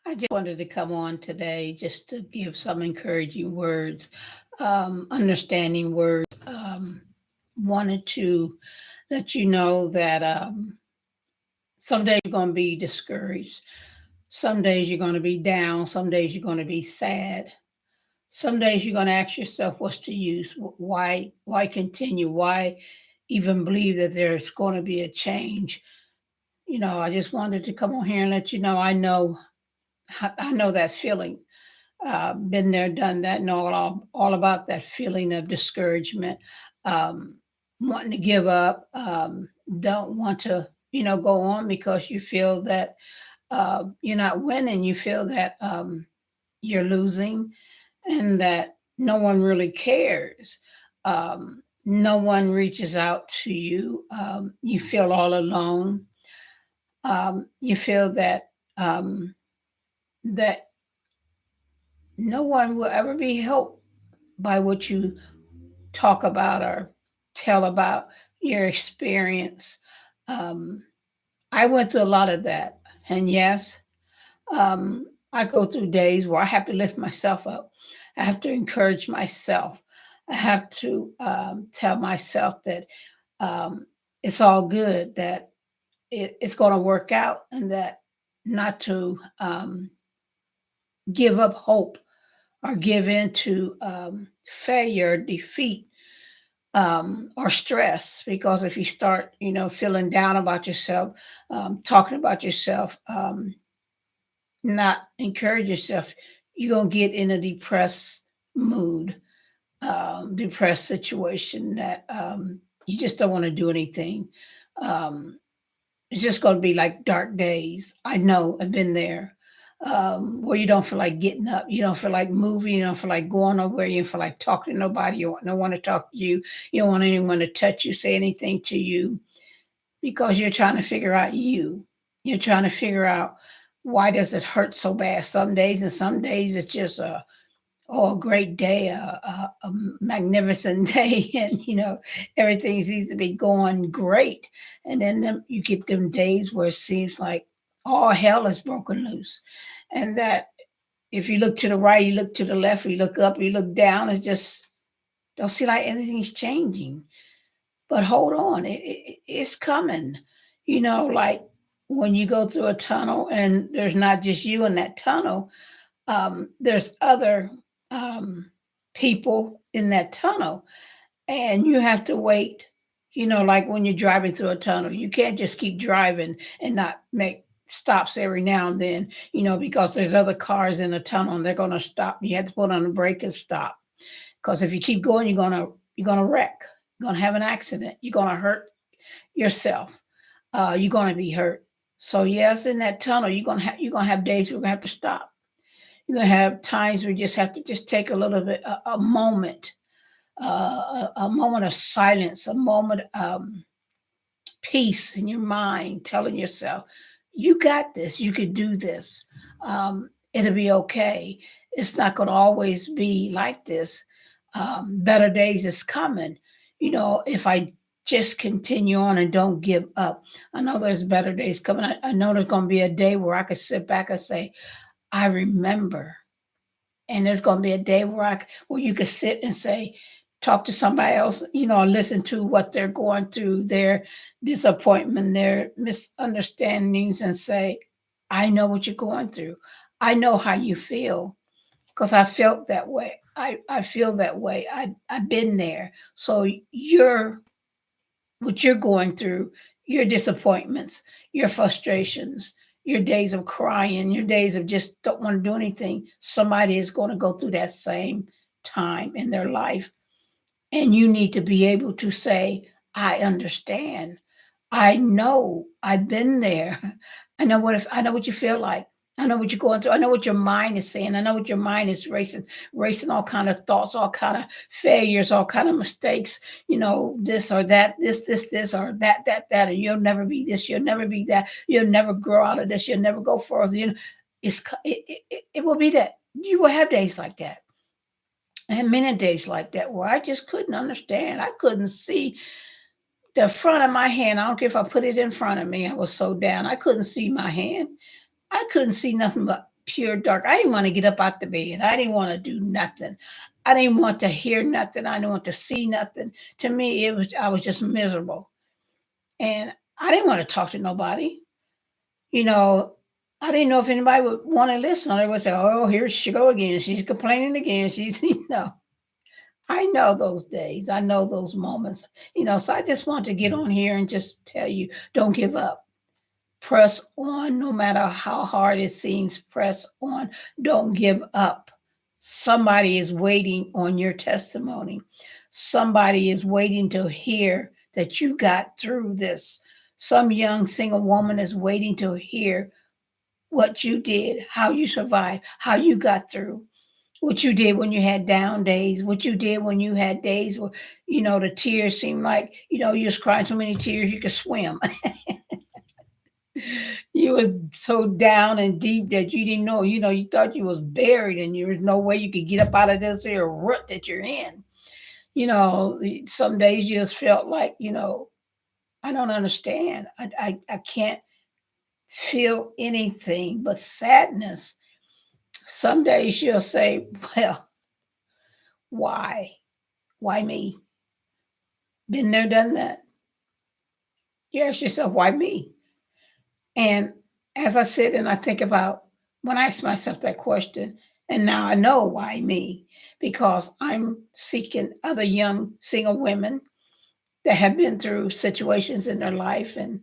I just wanted to come on today just to give some encouraging words, understanding words. Wanted to let you know that some days you're going to be discouraged. Some days you're going to be down. Some days you're going to be sad. Some days you're going to ask yourself, what's to use? Why continue? Why even believe that there's going to be a change? I just wanted to come on here and let you know I know that feeling. Been there, done that, know all about that feeling of discouragement, um, wanting to give up, don't want to, go on because you feel that you're not winning. You feel that you're losing and that no one really cares. No one reaches out to you. You feel all alone. You feel that no one will ever be helped by what you talk about or tell about your experience. Um, I went through a lot of that. And yes, I go through days where I have to lift myself up. I have to encourage myself. I have to tell myself that um, it's all good, that it's going to work out, and that not to give up hope or give in to failure, defeat, or stress. Because if you start, feeling down about yourself, talking about yourself, not encourage yourself, you're gonna get in a depressed mood, depressed situation that you just don't want to do anything. Um, it's just going to be like dark days. I know, I've been there. Where you don't feel like getting up, you don't feel like moving, you don't feel like going nowhere, you don't feel like talking to nobody, you want no one to talk to you, you don't want anyone to touch you, say anything to you, because you're trying to figure out you. You're trying to figure out why does it hurt so bad some days, and some days it's just a great day, a magnificent day, and everything seems to be going great. And then you get them days where it seems like all hell is broken loose, and that if you look to the right, you look to the left, you look up, you look down, it just don't see like anything's changing. But hold on, it's coming. Like when you go through a tunnel and there's not just you in that tunnel, there's other um, people in that tunnel, and you have to wait. Like when you're driving through a tunnel, you can't just keep driving and not make stops every now and then, because there's other cars in the tunnel and they're going to stop. You have to put on the brake and stop, because if you keep going, you're gonna wreck. You're gonna have an accident. You're gonna hurt yourself. You're gonna be hurt. So yes, in that tunnel, you're gonna have days where you're gonna have to stop. You're gonna have times where you just have to just take a little bit, a moment, a moment of silence, a moment peace in your mind, telling yourself, "You got this. You could do this. It'll be okay. It's not gonna always be like this. Better days is coming. If I just continue on and don't give up, I know there's better days coming. I know there's gonna be a day where I could sit back and say, I remember. And there's going to be a day where you could sit and say, talk to somebody else, listen to what they're going through, their disappointment, their misunderstandings, and say, I know what you're going through. I know how you feel, because I felt that way. I feel that way. I've been there. So what you're going through, your disappointments, your frustrations, your days of crying, your days of just don't want to do anything, somebody is going to go through that same time in their life. And you need to be able to say, I understand. I know. I've been there. I know what you feel like. I know what you're going through. I know what your mind is saying. I know what your mind is racing all kind of thoughts, all kind of failures, all kind of mistakes. This or that, this or that, and you'll never be this. You'll never be that. You'll never grow out of this. You'll never go further. It will be that you will have days like that. I had many days like that where I just couldn't understand. I couldn't see the front of my hand. I don't care if I put it in front of me. I was so down. I couldn't see my hand. I couldn't see nothing but pure dark. I didn't want to get up out the bed. I didn't want to do nothing. I didn't want to hear nothing. I didn't want to see nothing. To me, it was I was just miserable. And I didn't want to talk to nobody. You know, I didn't know if anybody would want to listen. Or they would say, "Oh, here she go again. She's complaining again." She's, I know those days. I know those moments. So I just want to get on here and just tell you, don't give up. Press on no matter how hard it seems. Press on. Don't give up. Somebody is waiting on your testimony. Somebody is waiting to hear that you got through this. Some young single woman is waiting to hear what you did, how you survived, how you got through, what you did when you had down days, what you did when you had days where, the tears seemed like, you was crying so many tears you could swim. You was so down and deep that you didn't know, you thought you was buried and there was no way you could get up out of this here rut that you're in. Some days you just felt like, I don't understand. I can't feel anything but sadness. Some days you'll say, well, why? Why me? Been there, done that. You ask yourself, why me? And as I sit and I think about when I ask myself that question, and now I know why me, because I'm seeking other young single women that have been through situations in their life and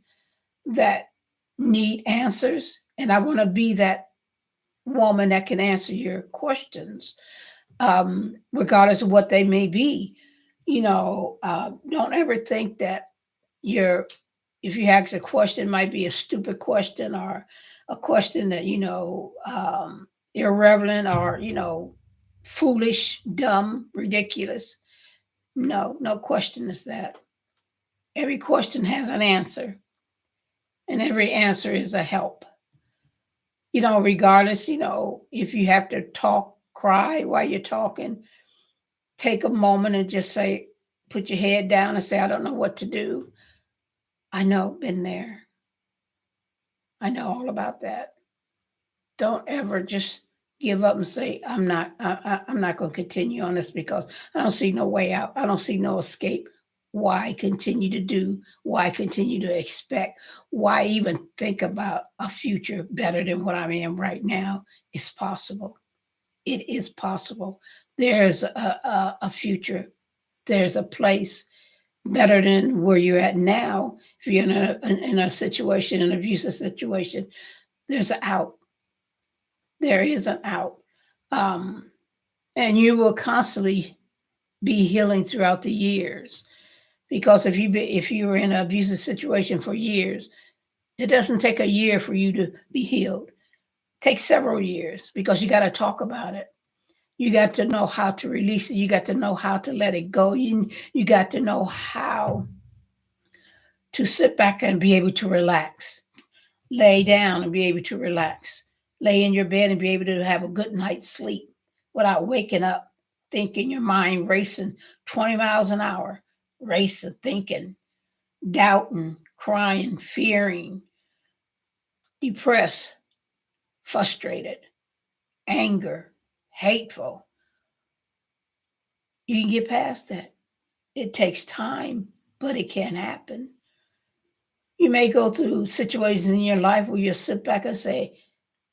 that need answers. And I want to be that woman that can answer your questions, regardless of what they may be. Don't ever think that you're if you ask a question, it might be a stupid question or a question that irrelevant or foolish, dumb, ridiculous. No, no question is that. Every question has an answer, and every answer is a help. Regardless, if you have to talk, cry while you're talking, take a moment and just say, put your head down and say, I don't know what to do. I know, been there. I know all about that. Don't ever just give up and say, I'm not going to continue on this because I don't see no way out. I don't see no escape. Why continue to do? Why continue to expect? Why even think about a future better than what I am right now? It's possible. It is possible. There's a future. There's a place better than where you're at now. If you're in a situation, an abusive situation, there's an out. There is an out. Um, and you will constantly be healing throughout the years. Because if you were in an abusive situation for years, it doesn't take a year for you to be healed. It takes several years because you got to talk about it. You got to know how to release it. You got to know how to let it go. You got to know how to sit back and be able to relax, lay down and be able to relax, lay in your bed and be able to have a good night's sleep without waking up, thinking your mind racing 20 miles an hour, racing, thinking, doubting, crying, fearing, depressed, frustrated, anger, hateful. You can get past that. It takes time, but it can happen. You may go through situations in your life where you sit back and say,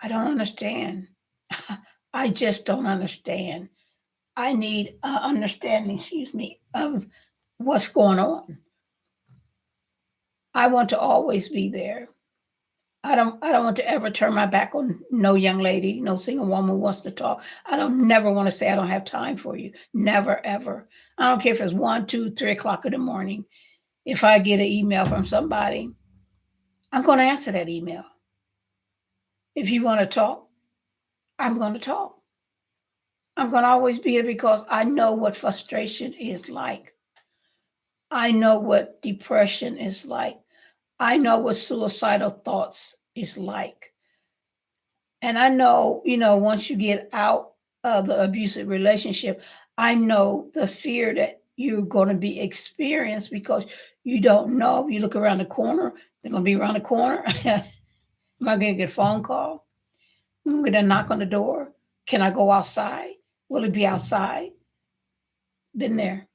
I don't understand. I just don't understand. I need understanding, of what's going on. I want to always be there. I don't want to ever turn my back on no young lady, no single woman who wants to talk. I don't never want to say I don't have time for you. Never, ever. I don't care if it's 1, 2, 3 o'clock in the morning. If I get an email from somebody, I'm going to answer that email. If you want to talk, I'm going to talk. I'm going to always be there because I know what frustration is like. I know what depression is like. I know what suicidal thoughts is like. And I know, once you get out of the abusive relationship, I know the fear that you're going to be experienced because you don't know. You look around the corner, they're going to be around the corner. Am I going to get a phone call? I'm going to knock on the door. Can I go outside? Will it be outside? Been there.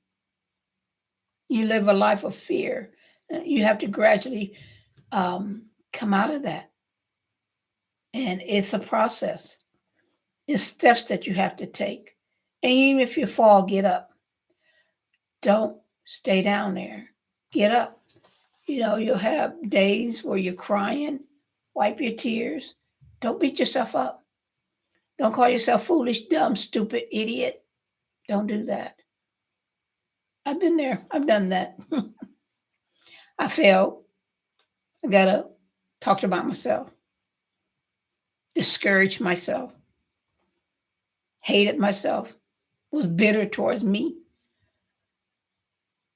You live a life of fear. You have to gradually come out of that. And it's a process. It's steps that you have to take. And even if you fall, get up. Don't stay down there. Get up. You'll have days where you're crying. Wipe your tears. Don't beat yourself up. Don't call yourself foolish, dumb, stupid, idiot. Don't do that. I've been there. I've done that. I failed. I got to talk about myself, discouraged myself, hated myself, was bitter towards me.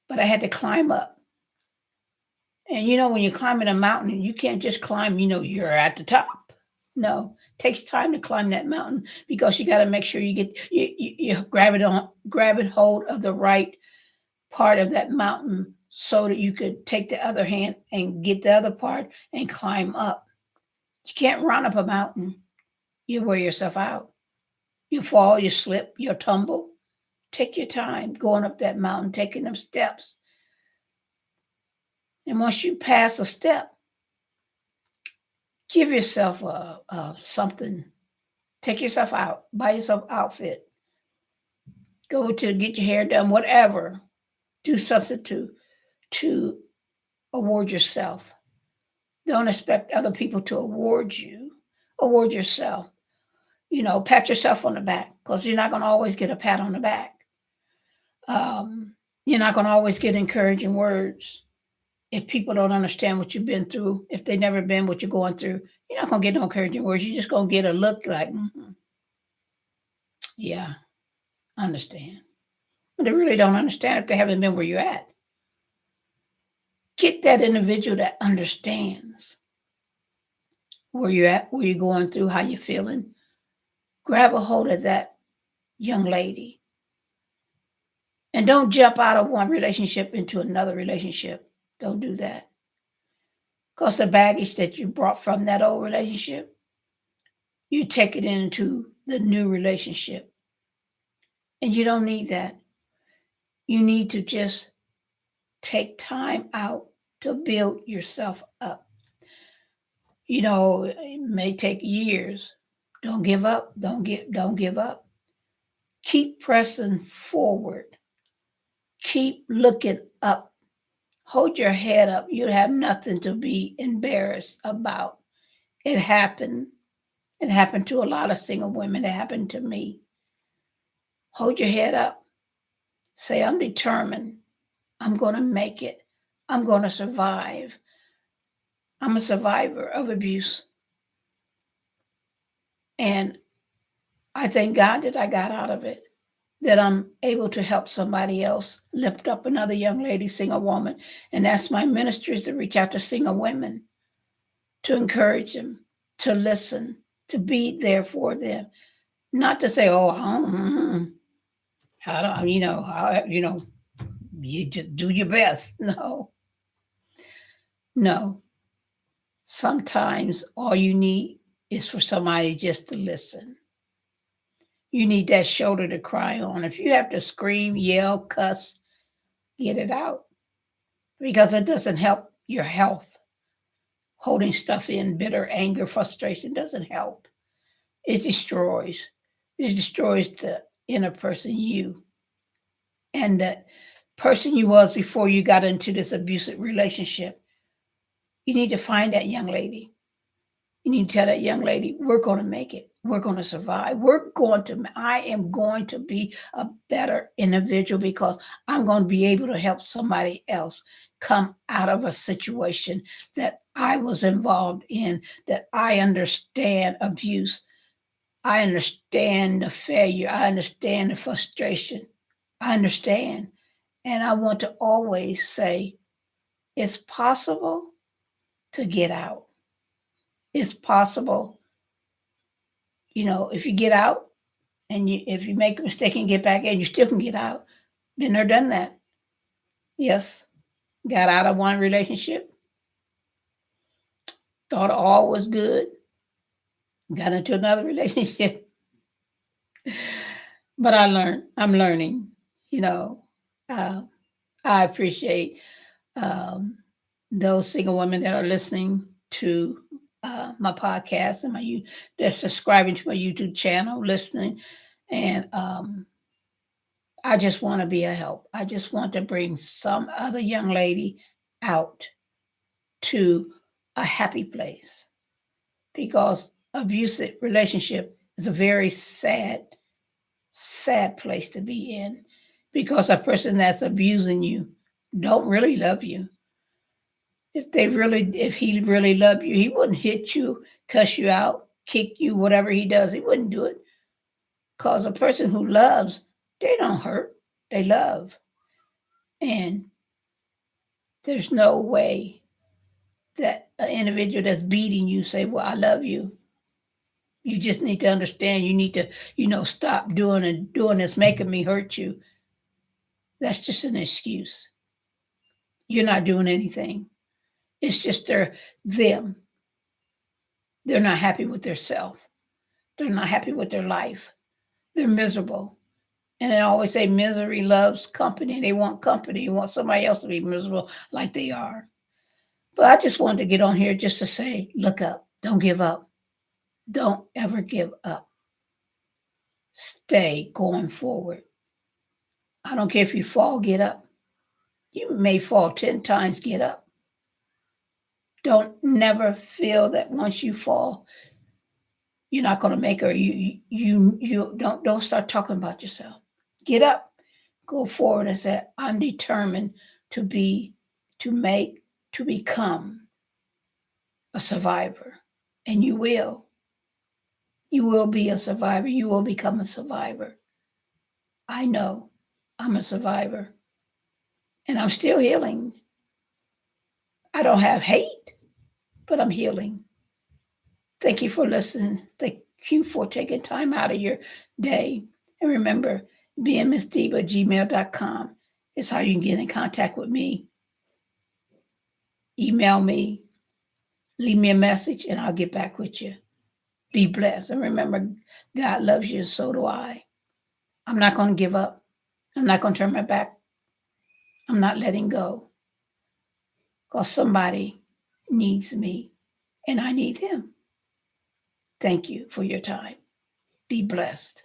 But I had to climb up. And when you're climbing a mountain, you can't just climb, you're at the top. No, it takes time to climb that mountain because you got to make sure you grab it hold of the right part of that mountain so that you could take the other hand and get the other part and climb up. You can't run up a mountain. You wear yourself out. You fall, you slip, you tumble. Take your time going up that mountain, taking them steps. And once you pass a step, give yourself something. Take yourself out. Buy yourself an outfit. Go to get your hair done, whatever. Do something to award yourself. Don't expect other people to award you. Award yourself. Pat yourself on the back because you're not going to always get a pat on the back. You're not going to always get encouraging words. If people don't understand what you've been through, if they've never been what you're going through, you're not going to get no encouraging words. You're just going to get a look like, yeah, I understand. But they really don't understand if they haven't been where you're at. Get that individual that understands where you're at, where you're going through, how you're feeling. Grab a hold of that young lady. And don't jump out of one relationship into another relationship. Don't do that. Because the baggage that you brought from that old relationship, you take it into the new relationship. And you don't need that. You need to just take time out to build yourself up. It may take years. Don't give up. Don't give up. Keep pressing forward. Keep looking up. Hold your head up. You have nothing to be embarrassed about. It happened. It happened to a lot of single women. It happened to me. Hold your head up. Say, I'm determined. I'm going to make it. I'm going to survive. I'm a survivor of abuse. And I thank God that I got out of it, that I'm able to help somebody else lift up another young lady, single woman. And that's my ministry, is to reach out to single women, to encourage them, to listen, to be there for them. Not to say, oh, I don't, you just do your best. No. Sometimes all you need is for somebody just to listen. You need that shoulder to cry on. If you have to scream, yell, cuss, get it out because it doesn't help your health. Holding stuff in, bitter, anger, frustration doesn't help. It destroys. It destroys the inner person, you, and the person you was before you got into this abusive relationship. You need to find that young lady. You need to tell that young lady, we're going to make it. We're going to survive. I am going to be a better individual because I'm going to be able to help somebody else come out of a situation that I was involved in, that I understand abuse. I understand the failure. I understand the frustration. I understand. And I want to always say, it's possible to get out. It's possible. If you get out and if you make a mistake and get back in, you still can get out. Been there, done that. Yes. Got out of one relationship. Thought all was good. got into another relationship, but I'm learning, you know. Uh, I appreciate um, those single women that are listening to my podcast and they're subscribing to my YouTube channel, listening. And I just want to be a help. I just want to bring some other young lady out to a happy place because abusive relationship is a very sad, sad place to be in because a person that's abusing you don't really love you. If he really loved you, he wouldn't hit you, cuss you out, kick you, whatever he does, he wouldn't do it. Because a person who loves, they don't hurt, they love. And there's no way that an individual that's beating you say, well, I love you. You just need to understand, you need to, stop doing this, making me hurt you. That's just an excuse. You're not doing anything. It's just them. They're not happy with their self. They're not happy with their life. They're miserable. And they always say misery loves company. They want company. They want somebody else to be miserable like they are. But I just wanted to get on here just to say, look up. Don't give up. Don't ever give up. Stay going forward. I don't care if you fall, get up. You may fall 10 times, get up. Don't never feel that once you fall, you're not going to make it. Or you don't start talking about yourself. Get up, go forward and say, I'm determined to become a survivor. And you will. You will be a survivor. You will become a survivor. I know I'm a survivor and I'm still healing. I don't have hate, but I'm healing. Thank you for listening. Thank you for taking time out of your day. And remember, bmsdiva@gmail.com is how you can get in contact with me. Email me, leave me a message, and I'll get back with you. Be blessed. And remember, God loves you, and so do I. I'm not going to give up. I'm not going to turn my back. I'm not letting go because somebody needs me and I need him. Thank you for your time. Be blessed.